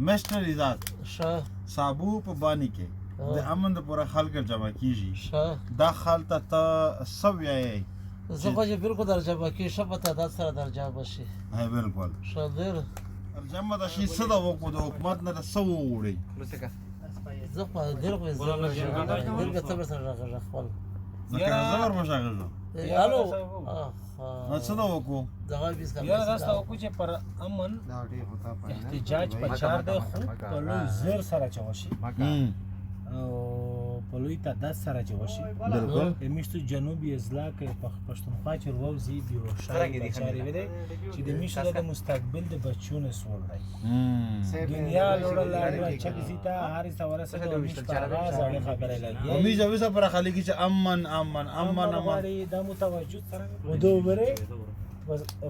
مستر ایزاد ښه سابو په بانی کې د امن د پوره خلک جمع کیږي ښه دا خال ته سو یې زه خو چې بالکل درجه کې ښه په تعداد سره درجه بشي هاي بالکل ښه ډېر جمع د شي څه د وکړو د حکومت نه سو وړي زه خو ډېر خو ډېر څه به سره راغله خپل لکه زور مشاغل الو نو څه د وکړو دغه بیس کا یاره داسته وکړو چې پر امن احتجاج په چار دی خو په لوی زور سره چې وشي او په لوی تعداد سره چې وشي بالکل میشتو جنوبي اضلاع کې پښتونخوا چې وروزي بیو شاري بچاري وي چې د میشتو د مستقبل د بچونو سوال دی دنیا لوړل چې کیسه هر څه ورسره د میشتو آواز اړه خبره لګي امید اوسه پر خلک چې امن امن امن امن د متوجه سره ودوبره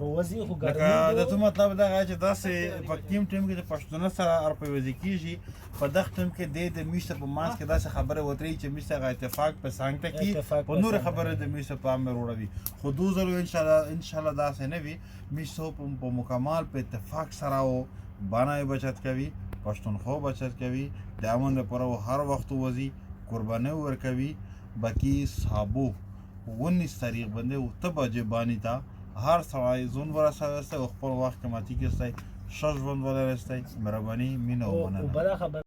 روزي خو ګرځي دا ته مطلب دا چې داسې په کیم ټیم کې پښتون سره او په وځي کیږي په دغه ټیم کې د میشته په ماس کې داسې خبره وتري چې میشته غا اتفاق په سانګته کې په نور خبره د میشته په امر وروړي خو دوزلو ان شاء الله داسې نه وي میشته په مکمل په اتفاق سره او باندې بچت کوي پښتونخوا بچت کوي د امن لپاره هر وخت وځي قرباني ورکوي باقي صابو 19 تاریخ باندې او تبجه بانی تا هر سړی زون ورسره خپل وخت ماتي کې ستای شش ژوند ولرستی مهرباني مینه او مننه